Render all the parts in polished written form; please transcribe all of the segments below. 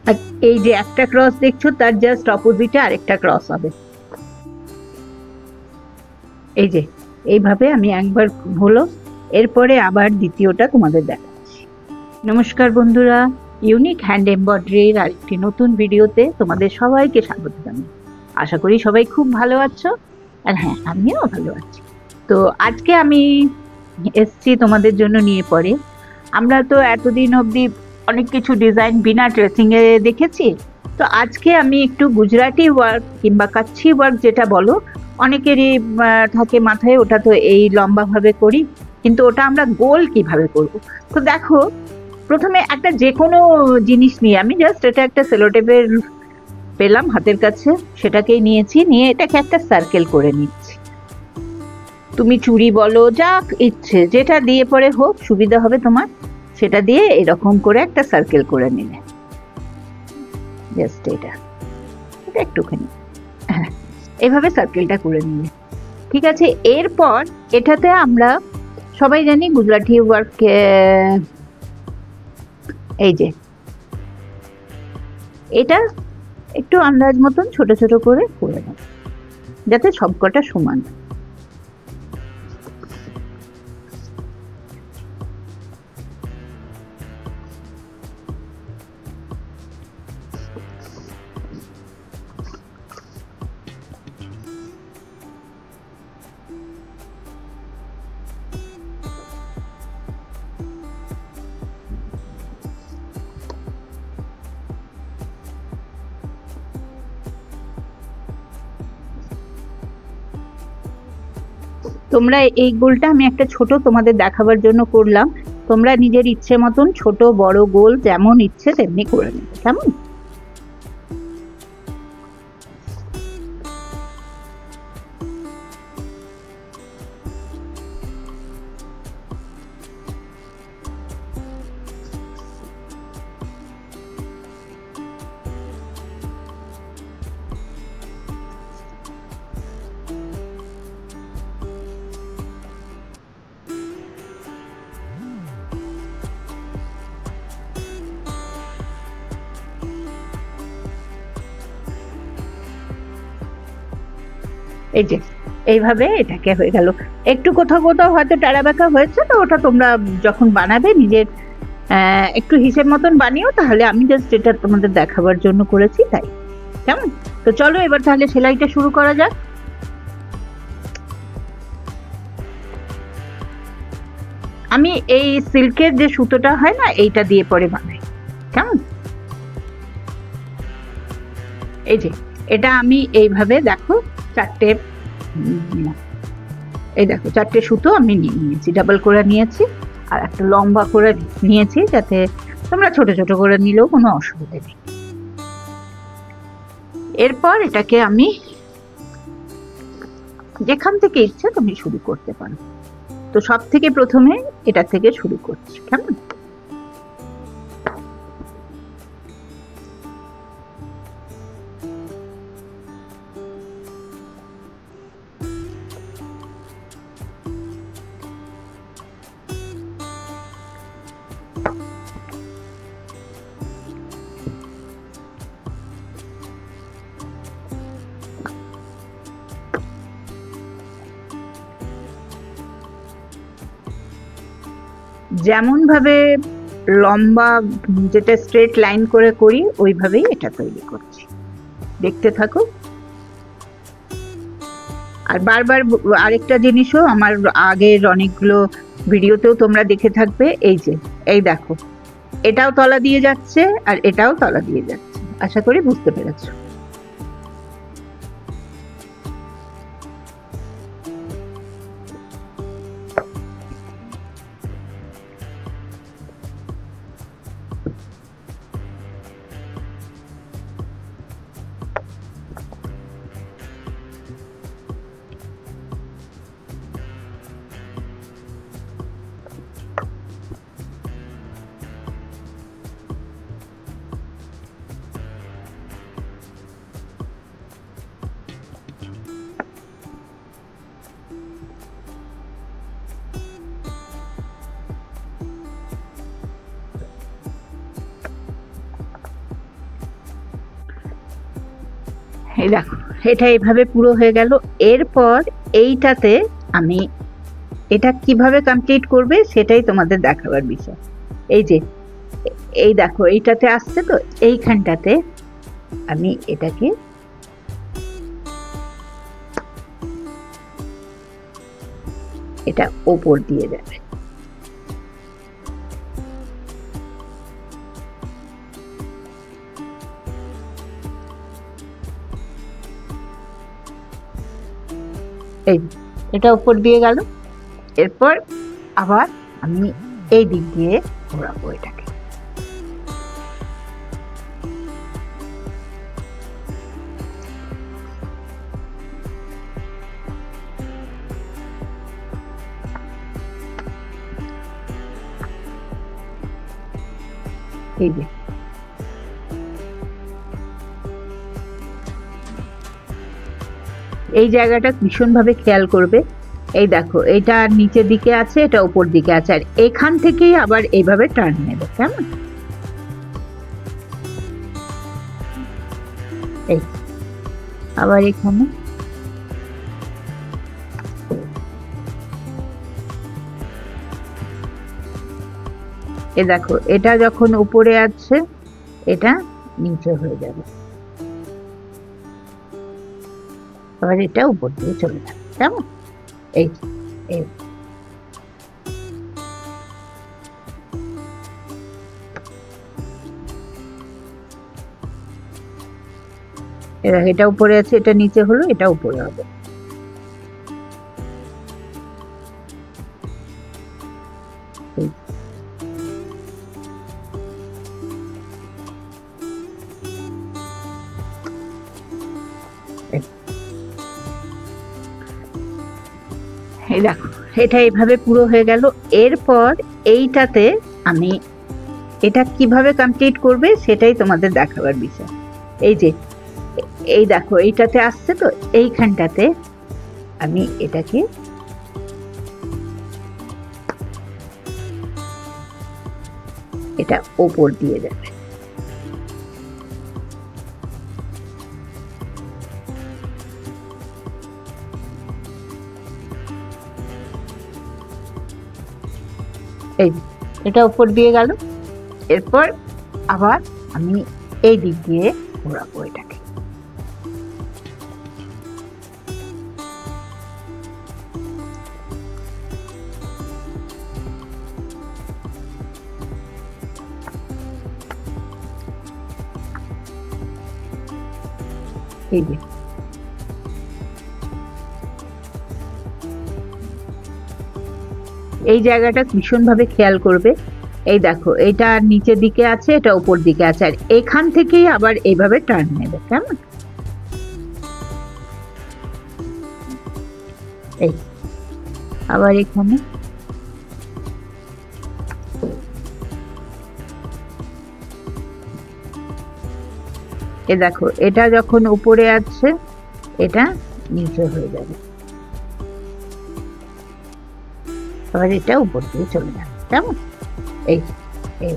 আর এই যে একটা ক্রস দেখছো তার জাস্ট অপোজিটে আরেকটা ক্রস হবে। এই যে এইভাবে আমি একবার হলো, এরপরে আবার দ্বিতীয়টা তোমাদের দেখাচ্ছি। নমস্কার বন্ধুরা, ইউনিক হ্যান্ড এমব্রয়ডারির আরেকটি নতুন ভিডিওতে তোমাদের সবাইকে স্বাগত জানাই। আশা করি সবাই খুব ভালো আছো, আর হ্যাঁ, আমিও ভালো আছি। তো আজকে আমি এসছি তোমাদের জন্য নিয়ে পড়ে। আমরা তো এতদিন অবধি অনেক কিছু ডিজাইন বিনা ট্রেসিং এ দেখেছি। তো আজকে আমি একটু গুজরাটি ওয়ার্ক কিংবা কাচ্ছি ওয়ার্ক যেটা বলো, অনেকেরই থাকে মাথায়, ওটা তো এই লম্বা ভাবে করি, কিন্তু ওটা আমরা গোল কিভাবে করব। তো দেখো, প্রথমে একটা যে কোনো জিনিস নিয়ে, আমি জাস্ট এটা একটা সেলোটেপের পেলাম হাতের কাছে, সেটাকেই নিয়েছি, নিয়ে এটাকে একটা সার্কেল করে নিচ্ছি। তুমি চুড়ি বলো, যা ইচ্ছে যেটা দিয়ে পরে হোক সুবিধা হবে তোমার, সেটা দিয়ে এরকম করে একটা সার্কেল করে নিলে, জাস্ট এটা একটুখানি, হ্যাঁ, এইভাবে সার্কেলটা করে নিলে ঠিক আছে। এরপর এটাতে আমরা সবাই জানি গুজরাটি ওয়ার্ক, এই যে এটা একটু আন্দাজ মতন ছোট ছোট করে নেব, যাতে সবকটা সমান। তোমরা এই গোলটা আমি একটা ছোট তোমাদের দেখাবার জন্য করলাম, তোমরা নিজের ইচ্ছে মতন ছোট বড় গোল যেমন ইচ্ছে তেমনি করে নেবে, কেমন? এই যে এইভাবে এটাকে হয়ে গেল। একটু কোথাও কোথাও হয়তো টাড়া বাঁকা হয়েছে, তো ওটা তোমরা যখন বানাবে নিজের একটু হিসেব মতন বানিও, তাহলে আমি জাস্ট এটা তোমাদের দেখাবার জন্য করেছি, তাই। কেমন? তো চলো এবার তাহলে সেলাইটা শুরু করা যাক। আমি এই সিল্কের যে সুতোটা হয় না, এইটা দিয়ে পরে বানাই, কেমন? এই যে এটা আমি এইভাবে দেখো চারটে, এই দেখো চারটে সুতো আমি নিয়ে নিয়েছি, ডাবল করে নিয়েছি, আর একটা লম্বা করে নিয়েছি, যাতে তোমরা ছোট ছোট করে নিলেও কোনো অসুবিধা নেই। এরপর এটাকে আমি যেখান থেকে ইচ্ছে তুমি শুরু করতে পারো। তো সব থেকে প্রথমে এটা থেকে শুরু করছি, কেমন? যেমন ভাবে লম্বা যেটা স্ট্রেট লাইন করে করি, ওইভাবেই এটা তৈরি করছি, দেখতে থাকো। আর বারবার আরেকটা জিনিসও আমার আগের অনেকগুলো ভিডিওতেও তোমরা দেখে থাকবে, এই যে এই দেখো, এটাও তলা দিয়ে যাচ্ছে আর এটাও তলা দিয়ে যাচ্ছে, আশা করি বুঝতে পেরেছো। এই দেখো এটা এইভাবে পুরো হয়ে গেল। এরপর এইটাতে আমি এটা কিভাবে কমপ্লিট করবে সেটাই তোমাদের দেখাবার বিষয়। এই যে এই দেখো এইটাতে আসছে তো, এইখানটাতে আমি এটাকে এটা ওপর দিয়ে যাবে। এই এটা উপর দিয়ে গেল। এরপর আবার আমি এই দিক দিয়ে ঘোরাবো এটাকে। এই যে এই জায়গাটা ভীষণভাবে খেয়াল করবে। এই দেখো এটা নিচের দিকে আছে, এটা উপর দিকে আছে, আর এখান থেকেই আবার এইভাবে টার্ন নেবে। কেমন? এই আবার এখানে এ দেখো এটা যখন উপরে আছে এটা নিচে হয়ে যাবে, আবার এটা উপর দিয়ে চলে যাবে। কেমন? এই এই এটা উপরে আছে, এটা নিচে হলো, এটা উপরে হবে। এই দেখো এটা এইভাবে পুরো হয়ে গেল। এরপর এইটাতে আমি এটা কিভাবে কমপ্লিট করবে সেটাই তোমাদের দেখাবার বিষয়। এই যে এই দেখো এইটাতে আসছে তো, এইখানটাতে আমি এটাকে এটা ওপর দিয়ে যাবে। এই এটা উপর দিয়ে গেল। এরপর আবার আমি এই দিক দিয়ে ঘোরাবো এটাকে। এই যে এই জায়গাটা ভীষণভাবে খেয়াল করবে। এই দেখো এটা নিচের দিকে আছে, এটা উপর দিকে আছে, আর এখান থেকেই আবার এইভাবে টার্ন নেবে। কেমন? এই আবার এখানে এ দেখো এটা যখন উপরে আছে এটা নিচে হয়ে যাবে, আবার এটা উপর দিয়ে চলে যাবে। কেমন? এই এই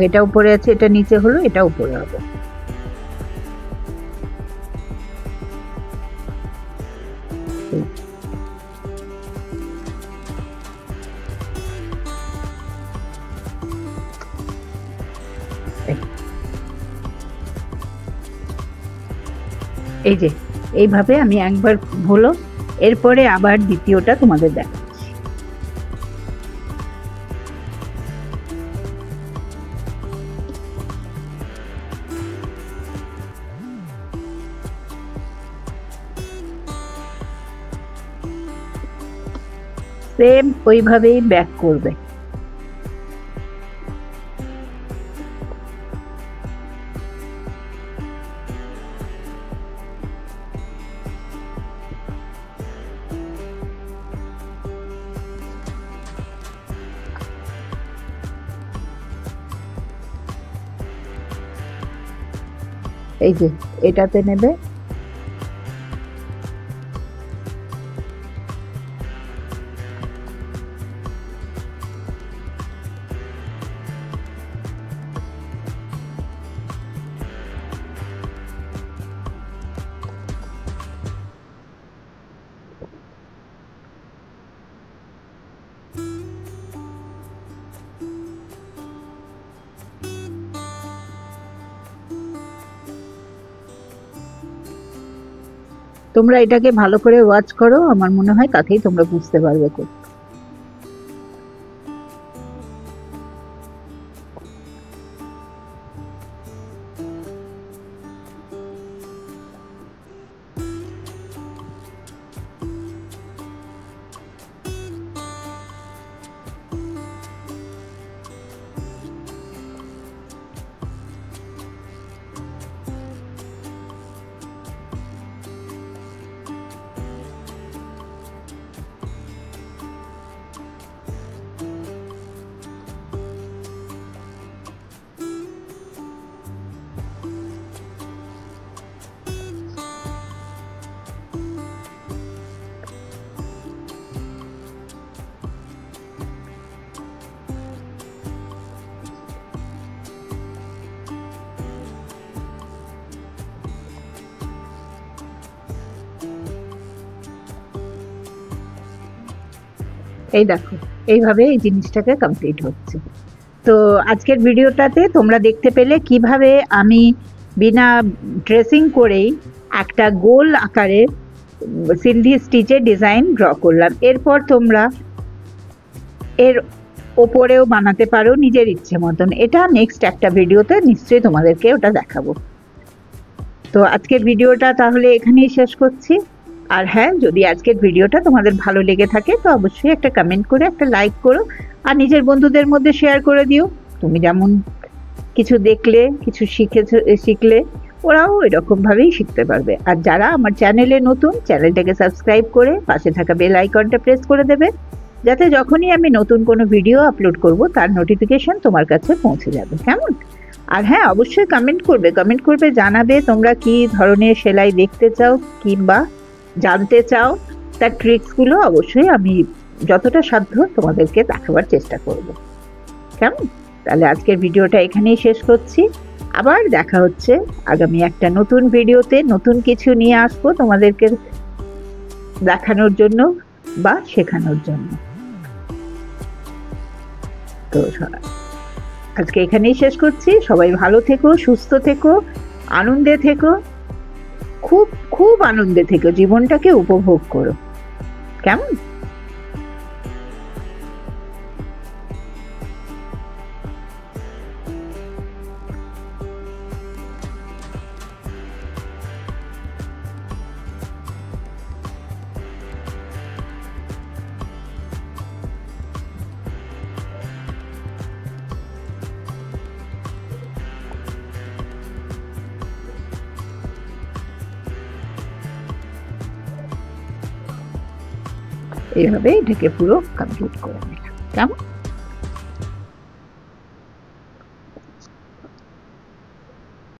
এটা উপরে আছে, এটা নিচে হলো, এটা উপরে হবে। এই যে এইভাবে আমি একবার হলো, এরপরে আবার দ্বিতীয়টা তোমাদের দেখাচ্ছি। সেম ওইভাবেই ব্যাক করবে। এই যে এটাতে নেবে, তোমরা এটাকে ভালো করে ওয়াচ করো, আমার মনে হয় তাতেই তোমরা বুঝতে পারবে খুব। এই দেখো, এইভাবে এই জিনিসটাকে কমপ্লিট হচ্ছে। তো আজকের ভিডিওটাতে তোমরা দেখতে পেলে কিভাবে আমি বিনা ড্রেসিং করেই একটা গোল আকারের সিন্ধি স্টিচের ডিজাইন ড্র করলাম। এরপর তোমরা এর ওপরেও বানাতে পারো নিজের ইচ্ছে মতন। এটা নেক্সট একটা ভিডিওতে নিশ্চয়ই তোমাদেরকে ওটা দেখাবো। তো আজকের ভিডিওটা তাহলে এখানেই শেষ করছি। আর হ্যাঁ, যদি আজকের ভিডিওটা তোমাদের ভালো লেগে থাকে তো অবশ্যই একটা কমেন্ট করে একটা লাইক করো, আর নিজের বন্ধুদের মধ্যে শেয়ার করে দিও। তুমি যেমন কিছু দেখলে, কিছু শিখলে ওরাও এরকমভাবেই শিখতে পারবে। আর যারা আমার চ্যানেলে নতুন, চ্যানেলটাকে সাবস্ক্রাইব করে পাশে থাকা বেল আইকনটা প্রেস করে দেবে, যাতে যখনই আমি নতুন কোনো ভিডিও আপলোড করব তার নোটিফিকেশন তোমার কাছে পৌঁছে যাবে। কেমন? আর হ্যাঁ, অবশ্যই কমেন্ট করবে, জানাবে তোমরা কি ধরনের সেলাই দেখতে চাও কিংবা জানতে চাও। তার ট্রিক্সগুলো অবশ্যই আমি যতটা সাধ্য তোমাদেরকে দেখাবার চেষ্টা করব। কেমন? তাহলে আজকের ভিডিওটা এখানেই শেষ করছি। আবার দেখা হচ্ছে আগামী একটা নতুন ভিডিওতে। নতুন কিছু নিয়ে আসবো তোমাদেরকে দেখানোর জন্য বা শেখানোর জন্য। তো আজকে এখানেই শেষ করছি। সবাই ভালো থেকো, সুস্থ থেকো, আনন্দে থেকো, খুব খুব আনন্দে থেকো, জীবনটাকে উপভোগ করো। কেমন? এইভাবে এটাকে পুরো কমপ্লিট করে নিলাম। কেমন?